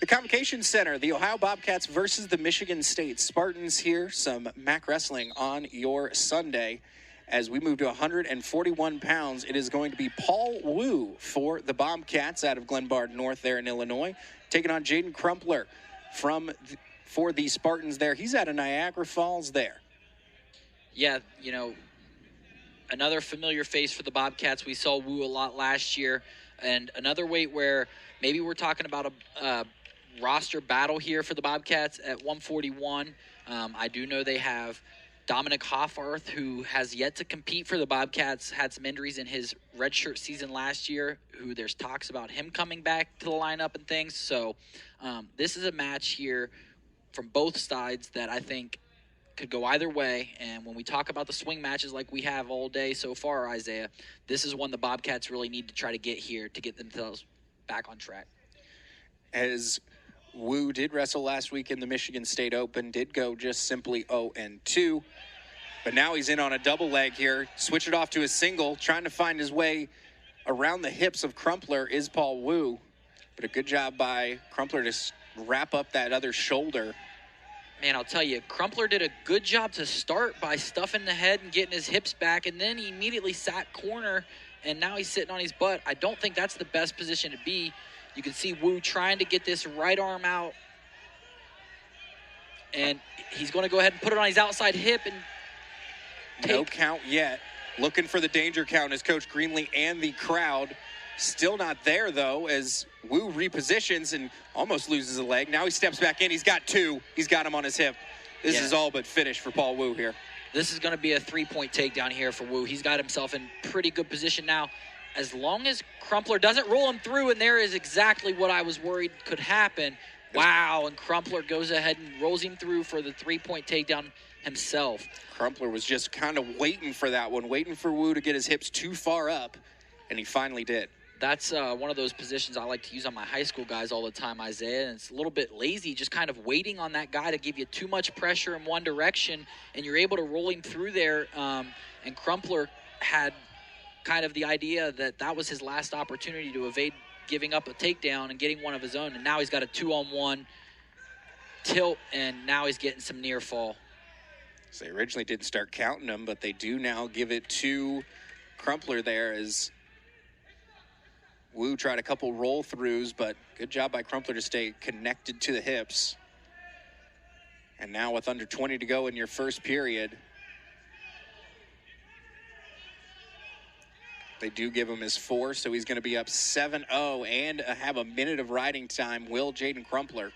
The Convocation Center, the Ohio Bobcats versus the Michigan State Spartans here. Some MAC wrestling on your Sunday. As we move to 141 pounds, it is going to be Paul Wu for the Bobcats out of Glenbard North there in Illinois, taking on Jaden Crumpler for the Spartans there. He's out of Niagara Falls there. Yeah, you know, another familiar face for the Bobcats. We saw Wu a lot last year. And another weight where maybe we're talking about a roster battle here for the Bobcats at 141. I do know they have Dominic Hoffarth, who has yet to compete for the Bobcats, had some injuries in his redshirt season last year, who there's talks about him coming back to the lineup and things. So this is a match here from both sides that I think could go either way. And when we talk about the swing matches like we have all day so far, Isaiah, this is one the Bobcats really need to try to get here to get themselves back on track. As Wu did wrestle last week in the Michigan State Open, did go just simply 0-2. But now he's in on a double leg here. Switch it off to a single, trying to find his way around the hips of Crumpler is Paul Wu. But a good job by Crumpler to wrap up that other shoulder. Man, I'll tell you, Crumpler did a good job to start by stuffing the head and getting his hips back, and then he immediately sat corner, and now he's sitting on his butt. I don't think that's the best position to be. You can see Wu trying to get this right arm out, and he's going to go ahead and put it on his outside hip and no count yet. Looking for the danger count as Coach Greenlee and the crowd. Still not there, though, as Wu repositions and almost loses a leg. Now he steps back in. He's got two. He's got him on his hip. This is all but finished for Paul Wu here. This is going to be a three-point takedown here for Wu. He's got himself in pretty good position now. As long as Crumpler doesn't roll him through, and there is exactly what I was worried could happen. Wow, and Crumpler goes ahead and rolls him through for the three-point takedown himself. Crumpler was just kind of waiting for that one, waiting for Wu to get his hips too far up, and he finally did. That's one of those positions I like to use on my high school guys all the time, Isaiah. And it's a little bit lazy, just kind of waiting on that guy to give you too much pressure in one direction, and you're able to roll him through there. And Crumpler had kind of the idea that that was his last opportunity to evade giving up a takedown and getting one of his own. And now he's got a 2-on-1 tilt, and now he's getting some near fall. So they originally didn't start counting them, but they do now give it to Crumpler there as Wu tried a couple roll throughs, but good job by Crumpler to stay connected to the hips. And now with under 20 to go in your first period, they do give him his 4, so he's going to be up 7-0 and have a minute of riding time. Will Jaden Crumpler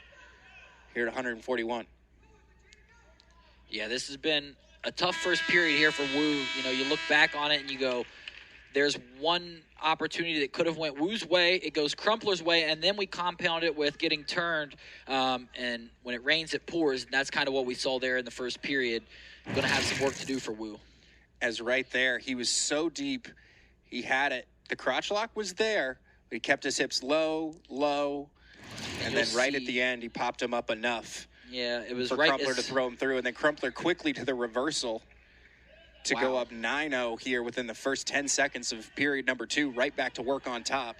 here at 141. Yeah, this has been a tough first period here for Wu. You know, you look back on it and you go, there's one opportunity that could have went Wu's way. It goes Crumpler's way, and then we compound it with getting turned. And when it rains, it pours. And that's kind of what we saw there in the first period. Going to have some work to do for Wu. As right there, he was so deep. He had it. The crotch lock was there, but he kept his hips low, and then right at the end, he popped him up enough. Yeah, it was for right Crumpler to throw him through, and then Crumpler quickly to the reversal to go up 9-0 here within the first 10 seconds of period number 2, right back to work on top.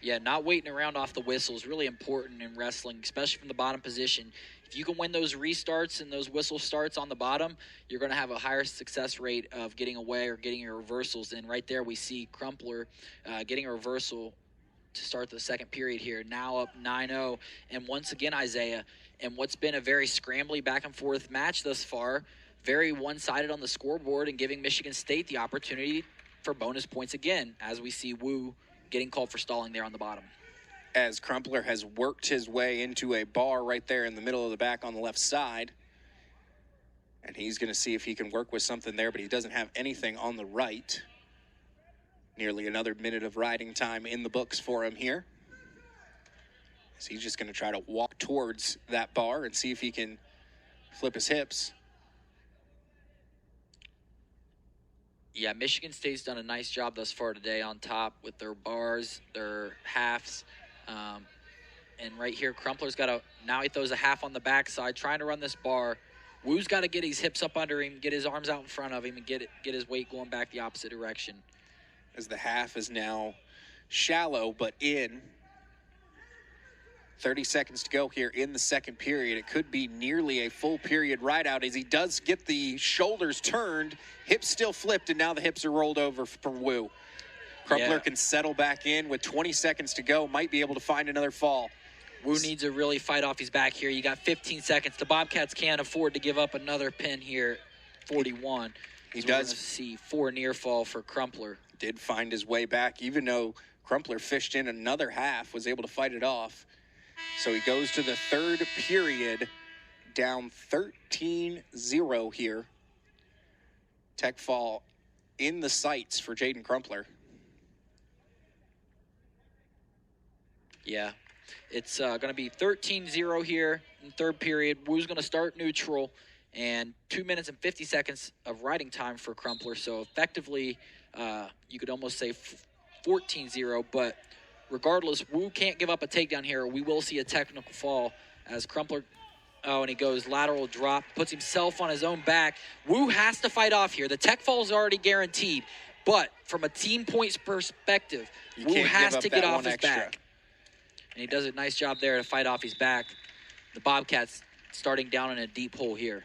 Yeah, not waiting around off the whistle is really important in wrestling, especially from the bottom position. If you can win those restarts and those whistle starts on the bottom, you're going to have a higher success rate of getting away or getting your reversals. And right there we see Crumpler getting a reversal to start the second period here, now up 9-0. And once again, Isaiah, in what's been a very scrambly back-and-forth match thus far, very one-sided on the scoreboard and giving Michigan State the opportunity for bonus points again, as we see Wu getting called for stalling there on the bottom. As Crumpler has worked his way into a bar right there in the middle of the back on the left side. And he's going to see if he can work with something there, but he doesn't have anything on the right. Nearly another minute of riding time in the books for him here. So he's just going to try to walk towards that bar and see if he can flip his hips. Yeah, Michigan State's done a nice job thus far today on top with their bars, their halves. And right here, Crumpler's got now he throws a half on the backside, trying to run this bar. Wu's got to get his hips up under him, get his arms out in front of him, and get his weight going back the opposite direction. As the half is now shallow, but in. 30 seconds to go here in the second period. It could be nearly a full period ride out as he does get the shoulders turned, hips still flipped, and now the hips are rolled over for Wu. Crumpler can settle back in with 20 seconds to go, might be able to find another fall. Wu needs to really fight off his back here. You got 15 seconds. The Bobcats can't afford to give up another pin here. 41. He does see 4 near fall for Crumpler. Did find his way back, even though Crumpler fished in another half, was able to fight it off. So he goes to the third period, down 13-0 here. Tech fall in the sights for Jaden Crumpler. Yeah, it's going to be 13-0 here in third period. Wu's going to start neutral, and 2 minutes and 50 seconds of riding time for Crumpler. So effectively, you could almost say 14-0, but regardless, Wu can't give up a takedown here. We will see a technical fall as Crumpler, and he goes lateral drop, puts himself on his own back. Wu has to fight off here. The tech fall is already guaranteed, but from a team points perspective, Wu has to get off his back. And he does a nice job there to fight off his back. The Bobcats starting down in a deep hole here.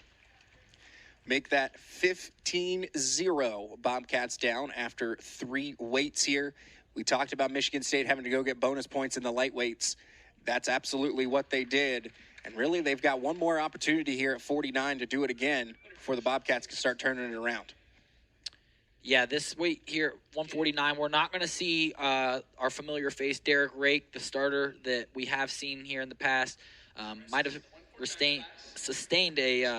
Make that 15-0. Bobcats down after 3 weights here. We talked about Michigan State having to go get bonus points in the lightweights. That's absolutely what they did. And really, they've got one more opportunity here at 49 to do it again before the Bobcats can start turning it around. Yeah, this weight here, 149, we're not going to see our familiar face, Derek Rake, the starter that we have seen here in the past. Might have sustained a